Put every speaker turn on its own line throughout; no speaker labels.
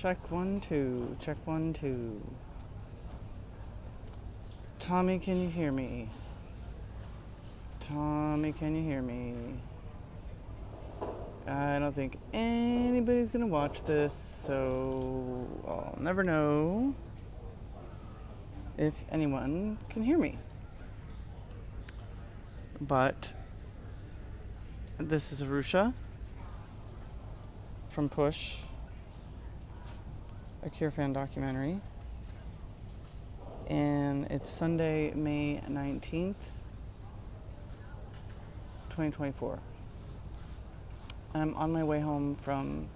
Check 1, 2. Check 1, 2. Tommy, can you hear me? Tommy, can you hear me? I don't think anybody's gonna watch this, so I'll never know if anyone can hear me. But this is Arusha from Push, a Cure fan documentary. And it's Sunday, May 19th, 2024. I'm on my way home from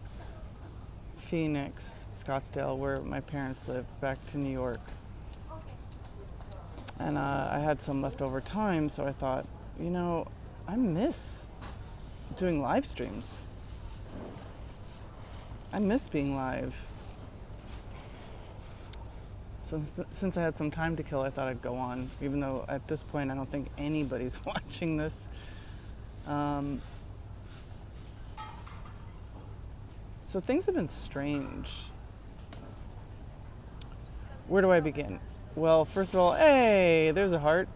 Phoenix, Scottsdale, where my parents live, back to New York. And I had some leftover time, so I thought, I miss doing live streams. I miss being live. So since I had some time to kill, I thought I'd go on, even though at this point I don't think anybody's watching this. So things have been strange. Where do I begin? Well, first of all, hey, there's a heart.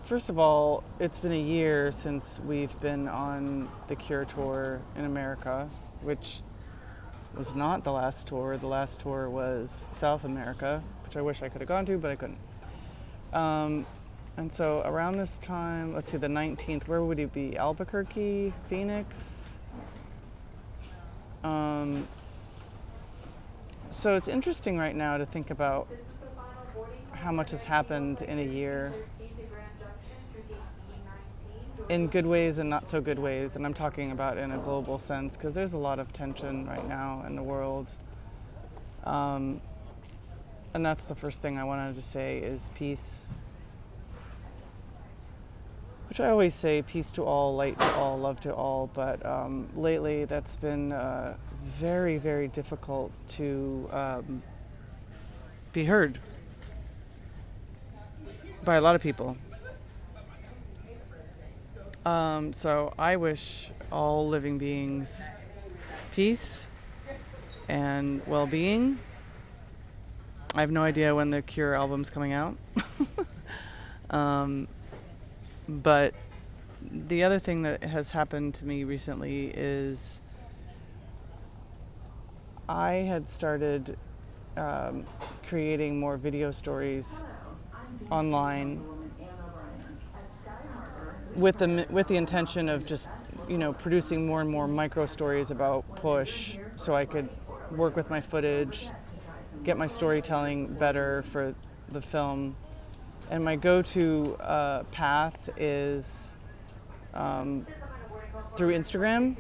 First of all, it's been a year since we've been on the Cure tour in America, which was not the last tour. The last tour was South America, which I wish I could have gone to, but I couldn't. And so around this time, let's see, the 19th, where would he be? Albuquerque, Phoenix? So it's interesting right now to think about how much has happened in a year, in good ways and not so good ways, and I'm talking about in a global sense, because there's a lot of tension right now in the world. And that's the first thing I wanted to say is peace. Which I always say, peace to all, light to all, love to all, but lately that's been very, very difficult to be heard by a lot of people. So I wish all living beings peace and well-being. I have no idea when the Cure album's coming out. But the other thing that has happened to me recently is I had started creating more video stories online with the intention of just, producing more and more micro stories about Push so I could work with my footage, get my storytelling better for the film. And my go-to path is through Instagram.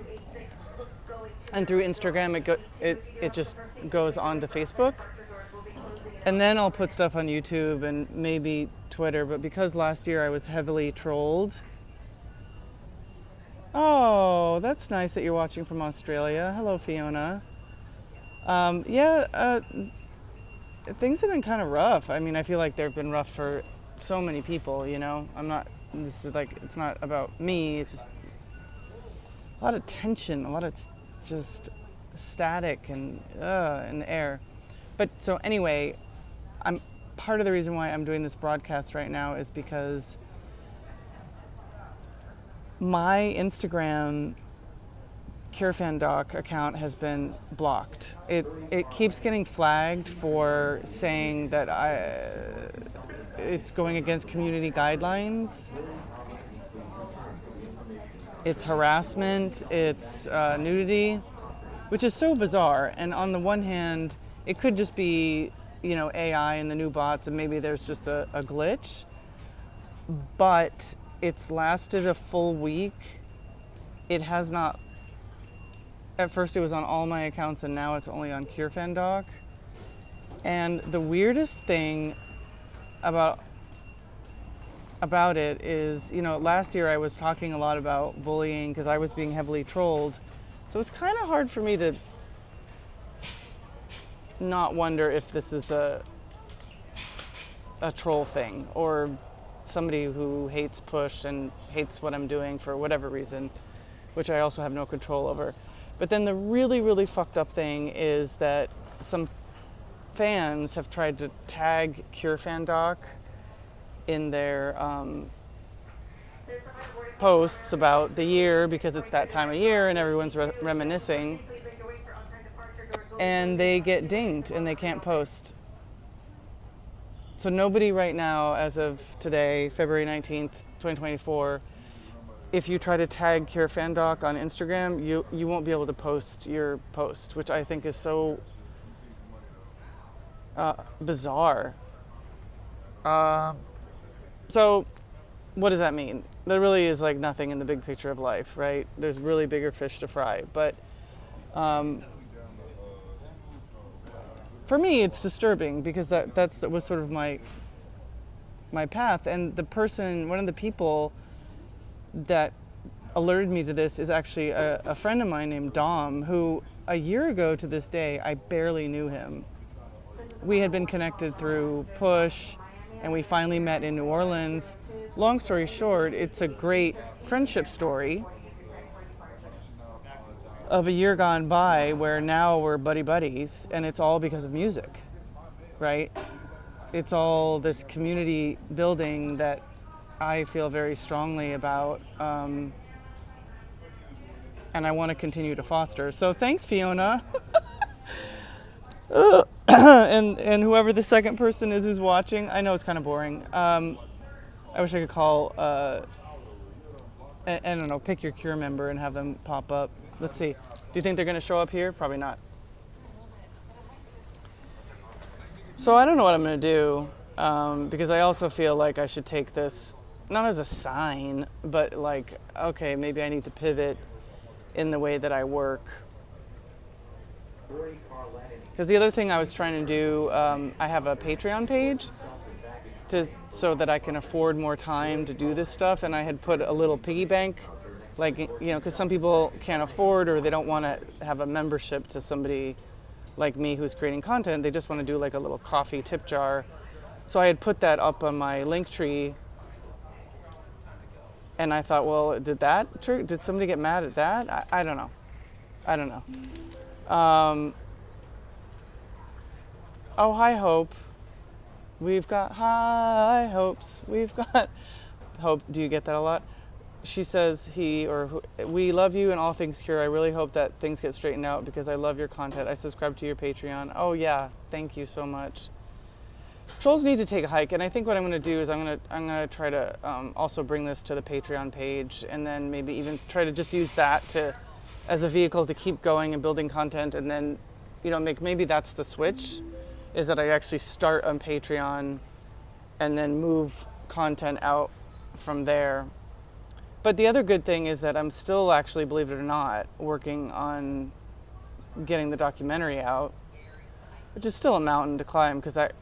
And through Instagram, it just goes on to Facebook. And then I'll put stuff on YouTube and maybe Twitter. But because last year I was heavily trolled. Oh, that's nice that you're watching from Australia. Hello, Fiona. Things have been kind of rough. I mean, I feel like they've been rough for so many people, it's not about me. It's just a lot of tension, a lot of just static and in the air. But so anyway, part of the reason why I'm doing this broadcast right now is because my Instagram CureFanDoc account has been blocked. It keeps getting flagged for saying that it's going against community guidelines. It's harassment, it's nudity, which is so bizarre. And on the one hand, it could just be, AI and the new bots, and maybe there's just a glitch. But it's lasted a full week. It has not. At first it was on all my accounts, and now it's only on CureFanDoc. And the weirdest thing about it is, last year I was talking a lot about bullying because I was being heavily trolled. So it's kind of hard for me to not wonder if this is a troll thing or somebody who hates Push and hates what I'm doing for whatever reason, which I also have no control over. But then the really, really fucked up thing is that some fans have tried to tag Cure Fan Doc in their posts about the year because it's that time of year and everyone's reminiscing. And they get dinged and they can't post. So nobody right now, as of today, February 19th, 2024, if you try to tag Cure Fan Doc on Instagram, you won't be able to post your post, which I think is so bizarre. So what does that mean? There really is like nothing in the big picture of life, right? There's really bigger fish to fry. But for me, it's disturbing because that was sort of my path. And one of the people that alerted me to this is actually a friend of mine named Dom, who a year ago to this day, I barely knew him. We had been connected through Push, and we finally met in New Orleans. Long story short, it's a great friendship story of a year gone by where now we're buddies, and it's all because of music, right? It's all this community building that I feel very strongly about, and I want to continue to foster. So thanks, Fiona. and whoever the second person is who's watching. I know it's kind of boring. I wish I could call, I don't know, pick your Cure member and have them pop up. Let's see. Do you think they're going to show up here? Probably not. So I don't know what I'm going to do, because I also feel like I should take this, not as a sign, but like, okay, maybe I need to pivot in the way that I work. Because the other thing I was trying to do, I have a Patreon page so that I can afford more time to do this stuff, and I had put a little piggy bank, like, you know, because some people can't afford or they don't want to have a membership to somebody like me who's creating content. They just want to do like a little coffee tip jar. So I had put that up on my Linktree, and I thought, well, did somebody get mad at that? I don't know. Oh, hi, Hope. We've got high hopes. We've got Hope. Do you get that a lot? She says we love you and all things Cure. I really hope that things get straightened out because I love your content. I subscribe to your Patreon. Oh yeah, thank you so much. Trolls need to take a hike, and I think what I'm going to do is I'm going to try to also bring this to the Patreon page, and then maybe even try to just use that as a vehicle to keep going and building content, and then, you know, maybe that's the switch, is that I actually start on Patreon and then move content out from there. But the other good thing is that I'm still actually, believe it or not, working on getting the documentary out, which is still a mountain to climb because that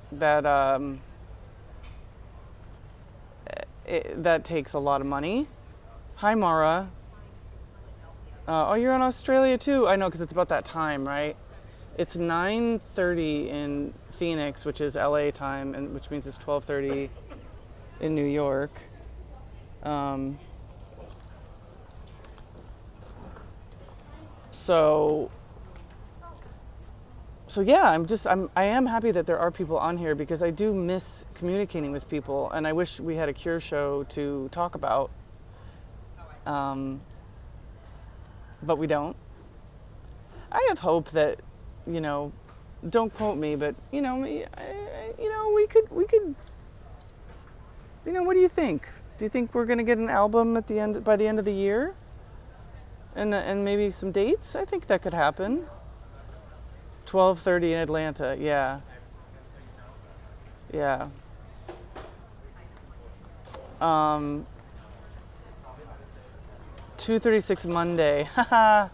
takes a lot of money. Hi, Mara. Oh, you're in Australia too. I know, because it's about that time, right? It's 9:30 in Phoenix, which is LA time, and which means it's 12:30 in New York. So yeah, I am happy that there are people on here because I do miss communicating with people, and I wish we had a Cure show to talk about. But we don't. I have hope that, you know, don't quote me, but we could, you know, what do you think? Do you think we're going to get an album by the end of the year? And maybe some dates? I think that could happen. 12:30 in Atlanta, yeah. Yeah. 2:36 Monday. Haha.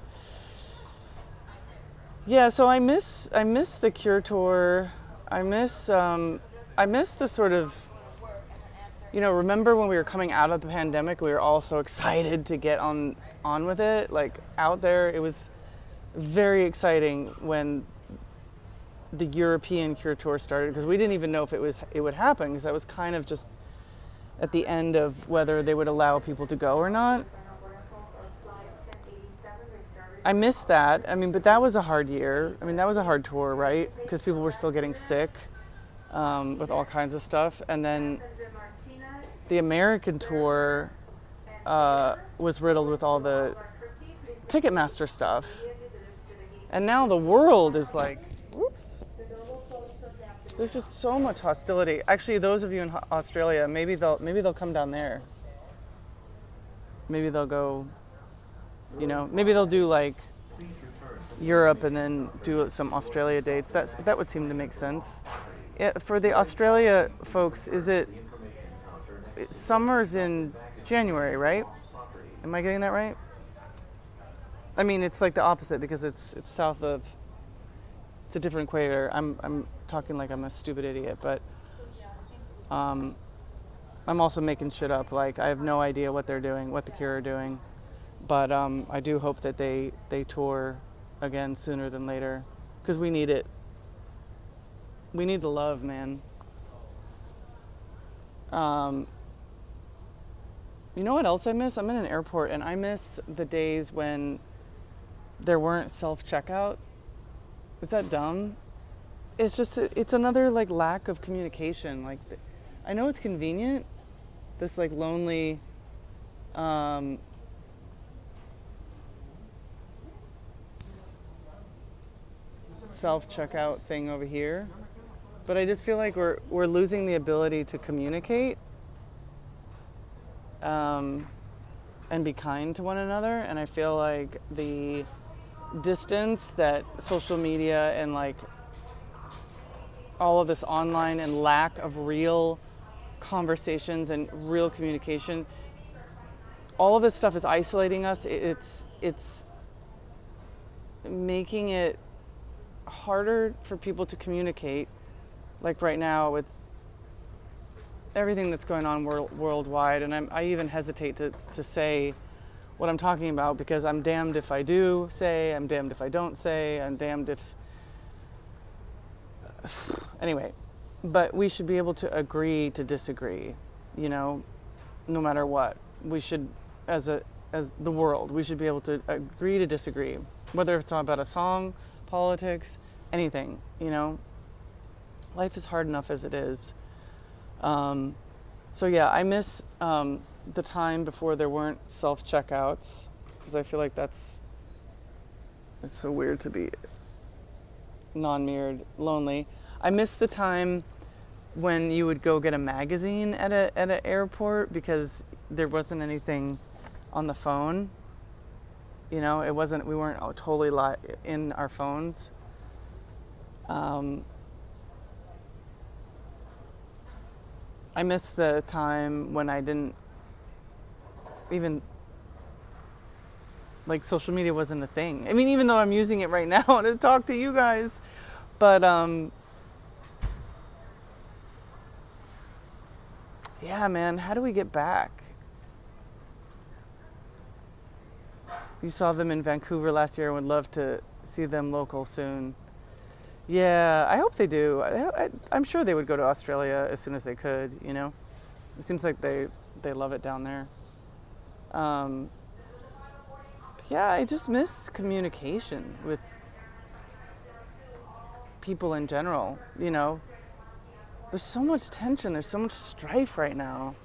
Yeah, so I miss the Cure tour. I miss the sort of, you know, remember when we were coming out of the pandemic, we were all so excited to get on with it, like out there. It was very exciting when the European Cure tour started, because we didn't even know if it would happen, because that was kind of just at the end of whether they would allow people to go or not. I missed that. I mean, but that was a hard year. I mean, that was a hard tour, right? Because people were still getting sick with all kinds of stuff. And then the American tour was riddled with all the Ticketmaster stuff. And now the world is like, whoops. There's just so much hostility. Actually, those of you in Australia, maybe they'll come down there. Maybe they'll go, maybe they'll do like Europe and then do some Australia dates. That would seem to make sense. For the Australia folks, summer's in January, right? Am I getting that right? I mean, it's like the opposite because it's south of. It's a different equator. I'm talking like I'm a stupid idiot, but I'm also making shit up. Like I have no idea what they're doing, what the Cure are doing, but I do hope that they tour again sooner than later because we need it. We need the love, man. You know what else I miss? I'm in an airport and I miss the days when there weren't self-checkout. Is that dumb? It's just, it's another like lack of communication. Like, I know it's convenient, this like lonely, self-checkout thing over here. But I just feel like we're losing the ability to communicate and be kind to one another. And I feel like the distance that social media and like all of this online and lack of real conversations and real communication, all of this stuff is isolating us. It's making it harder for people to communicate. Like right now with everything that's going on worldwide, and I even hesitate to say what I'm talking about because I'm damned if I do say, I'm damned if I don't say, I'm damned if... Anyway, but we should be able to agree to disagree, no matter what. We should, as the world, we should be able to agree to disagree, whether it's about a song, politics, anything, Life is hard enough as it is. So yeah, I miss the time before there weren't self-checkouts because I feel like it's so weird to be non-mirrored, lonely. I miss the time when you would go get a magazine at an airport because there wasn't anything on the phone. We weren't totally in our phones. I miss the time when I didn't even, like, social media wasn't a thing. I mean, even though I'm using it right now to talk to you guys, but yeah, man, how do we get back? You saw them in Vancouver last year and would love to see them local soon. Yeah, I hope they do. I'm sure they would go to Australia as soon as they could, It seems like they love it down there. Yeah, I just miss communication with people in general, There's so much tension, there's so much strife right now.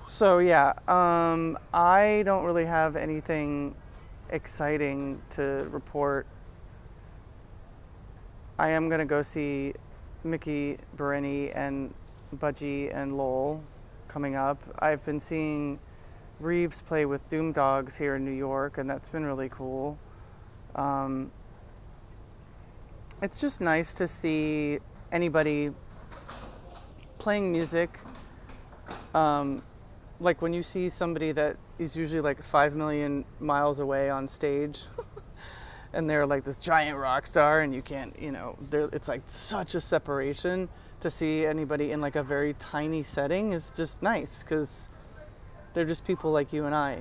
So yeah, I don't really have anything exciting to report. I am going to go see Mickey Bereni and Budgie and Lowell coming up. I've been seeing Reeves play with Doom Dogs here in New York, and that's been really cool. It's just nice to see anybody playing music. Like when you see somebody that is usually like 5 million miles away on stage and they're like this giant rock star and you can't, it's like such a separation. To see anybody in like a very tiny setting is just nice because they're just people like you and I,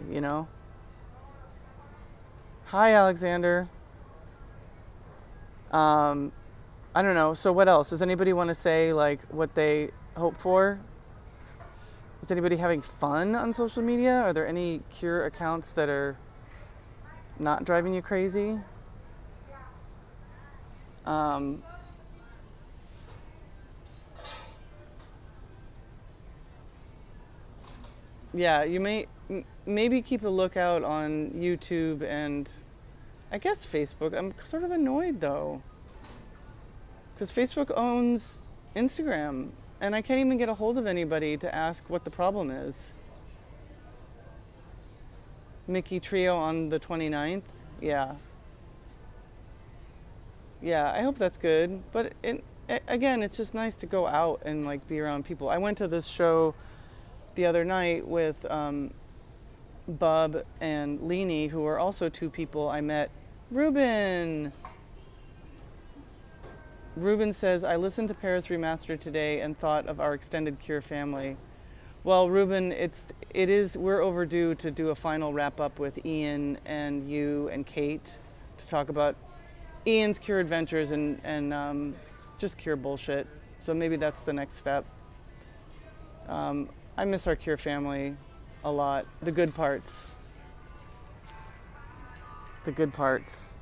Hi, Alexander. I don't know. So what else? Does anybody want to say like what they hope for? Is anybody having fun on social media? Are there any cure accounts that are not driving you crazy? Um, yeah, you may maybe keep a lookout on YouTube and I guess Facebook. I'm sort of annoyed though, because Facebook owns Instagram, and I can't even get a hold of anybody to ask what the problem is. Mickey Trio on the 29th? Yeah. Yeah, I hope that's good. But again, it's just nice to go out and like be around people. I went to this show the other night with Bub and Leanie, who are also two people I met. Ruben! Ruben says, I listened to Paris Remastered today and thought of our extended Cure family. Well, Ruben, we're overdue to do a final wrap up with Ian and you and Kate to talk about Ian's Cure adventures and just Cure bullshit. So maybe that's the next step. I miss our Cure family a lot. The good parts. The good parts.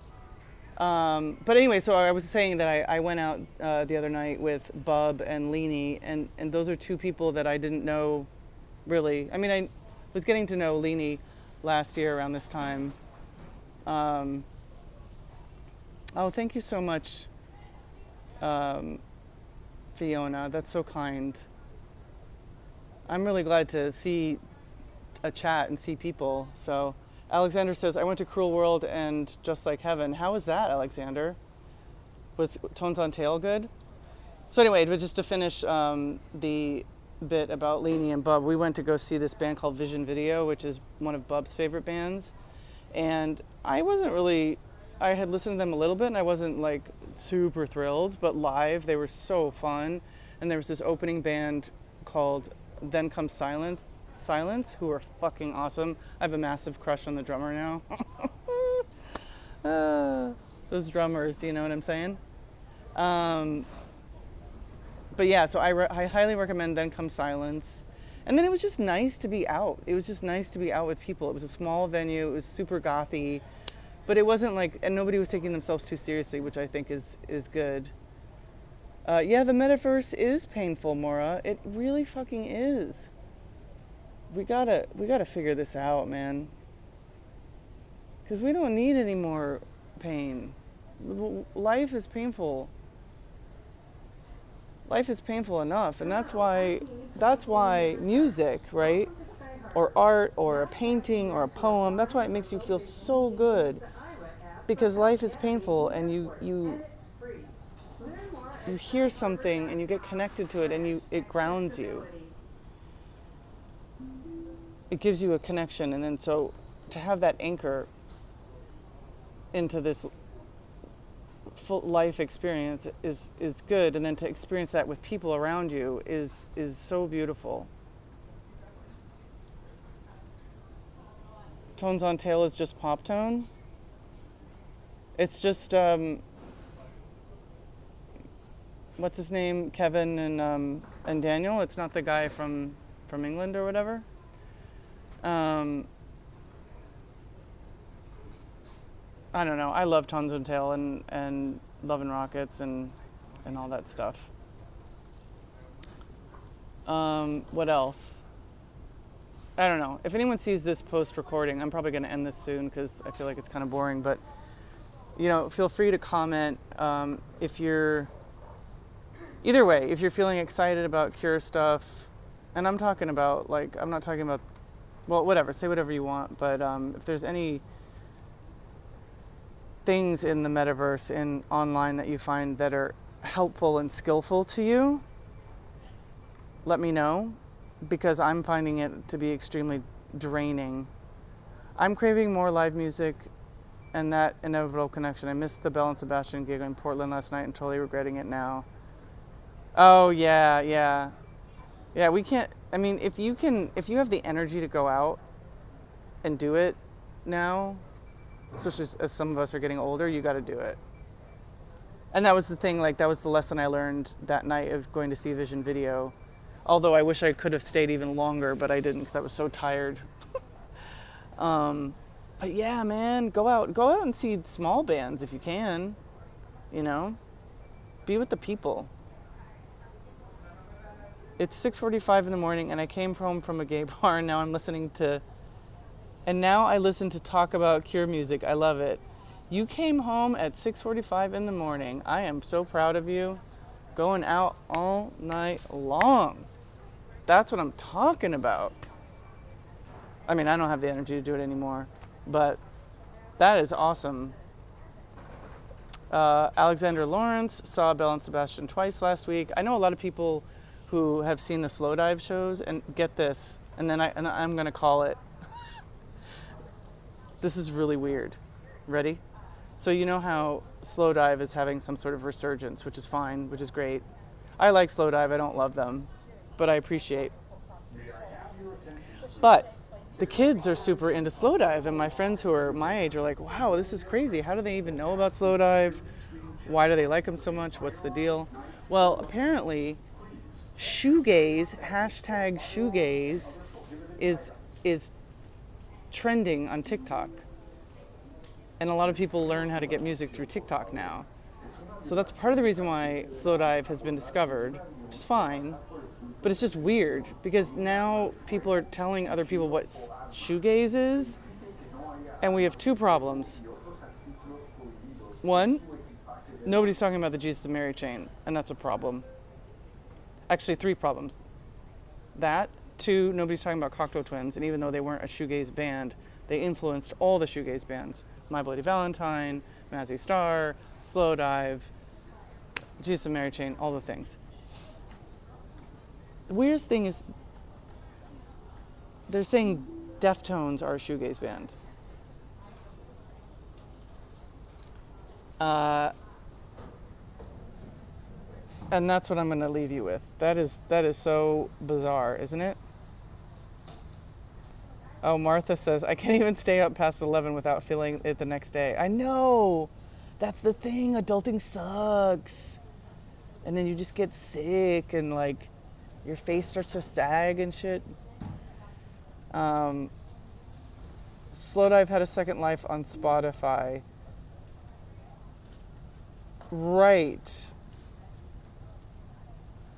But anyway, so I was saying that I went out the other night with Bub and Leanie, and those are two people that I didn't know really. I mean, I was getting to know Leanie last year around this time. Oh, thank you so much, Fiona. That's so kind. I'm really glad to see a chat and see people. So Alexander says, I went to Cruel World and Just Like Heaven. How was that, Alexander? Was Tones on Tail good? So anyway, but just to finish the bit about Leanie and Bub, we went to go see this band called Vision Video, which is one of Bub's favorite bands. And I had listened to them a little bit and I wasn't like super thrilled, but live they were so fun. And there was this opening band called Then Comes Silence, who are fucking awesome. I have a massive crush on the drummer now. Those drummers, you know what I'm saying? But yeah, so I highly recommend Then Comes Silence. And then it was just nice to be out. It was just nice to be out with people. It was a small venue. It was super gothy. But it wasn't like, and nobody was taking themselves too seriously, which I think is good. Yeah, the metaverse is painful, Maura. It really fucking is. We gotta figure this out, man. Because we don't need any more pain. Life is painful. Life is painful enough, and that's why music, right? Or art, or a painting, or a poem, that's why it makes you feel so good. Because life is painful, and you hear something, and you get connected to it, and it grounds you. It gives you a connection, and then so to have that anchor into this full life experience is good, and then to experience that with people around you is so beautiful. Tones on Tail is just pop tone. It's just what's his name, Kevin and Daniel. It's not the guy from England or whatever. I don't know. I love Tones on Tail and Love and Rockets and all that stuff. What else? I don't know. If anyone sees this post-recording, I'm probably going to end this soon because I feel like it's kind of boring. But, feel free to comment if you're... Either way, if you're feeling excited about Cure stuff, and I'm not talking about, well, whatever, say whatever you want, but if there's any things in the metaverse, in online that you find that are helpful and skillful to you, let me know, because I'm finding it to be extremely draining. I'm craving more live music and that inevitable connection. I missed the Bell and Sebastian gig in Portland last night and totally regretting it now. Oh, yeah. Yeah, we can't, if you have the energy to go out and do it now, especially as some of us are getting older, you got to do it. And that was the thing, that was the lesson I learned that night of going to see Vision Video. Although I wish I could have stayed even longer, but I didn't because I was so tired. But yeah, man, go out and see small bands if you can, you know, be with the people. It's 6:45 in the morning and I came home from a gay bar and now I listen to talk about Cure music. I love it. You came home at 6:45 in the morning. I am so proud of you. Going out all night long. That's what I'm talking about. I mean, I don't have the energy to do it anymore, but that is awesome. Alexander Lawrence saw Belle and Sebastian twice last week. I know a lot of people who have seen the Slow Dive shows, and get this, and I'm gonna call it. This is really weird. Ready? So you know how Slow Dive is having some sort of resurgence, which is fine, which is great. I like Slow Dive, I don't love them, but I appreciate. But the kids are super into Slow Dive, and my friends who are my age are like, wow, this is crazy. How do they even know about Slow Dive? Why do they like them so much? What's the deal? Well, apparently, shoegaze, #shoegaze, is trending on TikTok. And a lot of people learn how to get music through TikTok now. So that's part of the reason why Slow Dive has been discovered, which is fine. But it's just weird because now people are telling other people what shoegaze is, and we have two problems. One, nobody's talking about the Jesus and Mary chain, and that's a problem. Actually, three problems. That, two, nobody's talking about Cocteau Twins, and even though they weren't a shoegaze band, they influenced all the shoegaze bands. My Bloody Valentine, Mazzy Star, Slow Dive, Jesus and Mary chain, all the things. The weirdest thing is they're saying Deftones are a shoegaze band. And that's what I'm going to leave you with. That is so bizarre, isn't it? Oh, Martha says, I can't even stay up past 11 without feeling it the next day. I know. That's the thing. Adulting sucks. And then you just get sick and like your face starts to sag and shit. Slow Dive had a second life on Spotify. Right.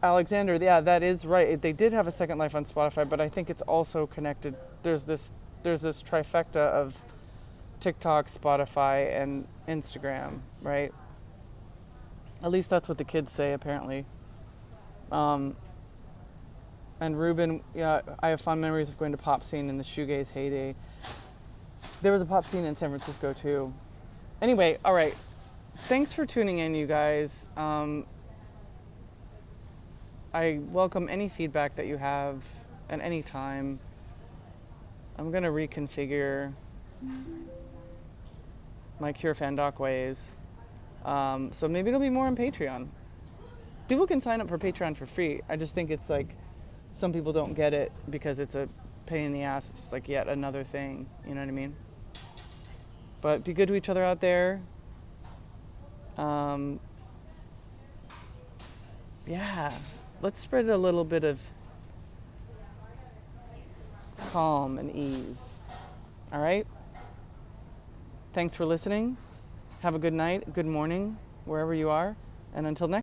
Alexander, yeah, that is right. They did have a second life on Spotify, but I think it's also connected. There's this trifecta of TikTok, Spotify, and Instagram, right? At least that's what the kids say, apparently. And Ruben, yeah, I have fond memories of going to pop scene in the shoegaze heyday. There was a pop scene in San Francisco too. Anyway, all right. Thanks for tuning in, you guys. I welcome any feedback that you have at any time. I'm going to reconfigure my Cure Fan Doc ways. So maybe it'll be more on Patreon. People can sign up for Patreon for free. I just think it's like some people don't get it because it's a pain in the ass. It's like yet another thing. You know what I mean? But be good to each other out there. Yeah. Let's spread a little bit of calm and ease. All right? Thanks for listening. Have a good night, good morning, wherever you are. And until next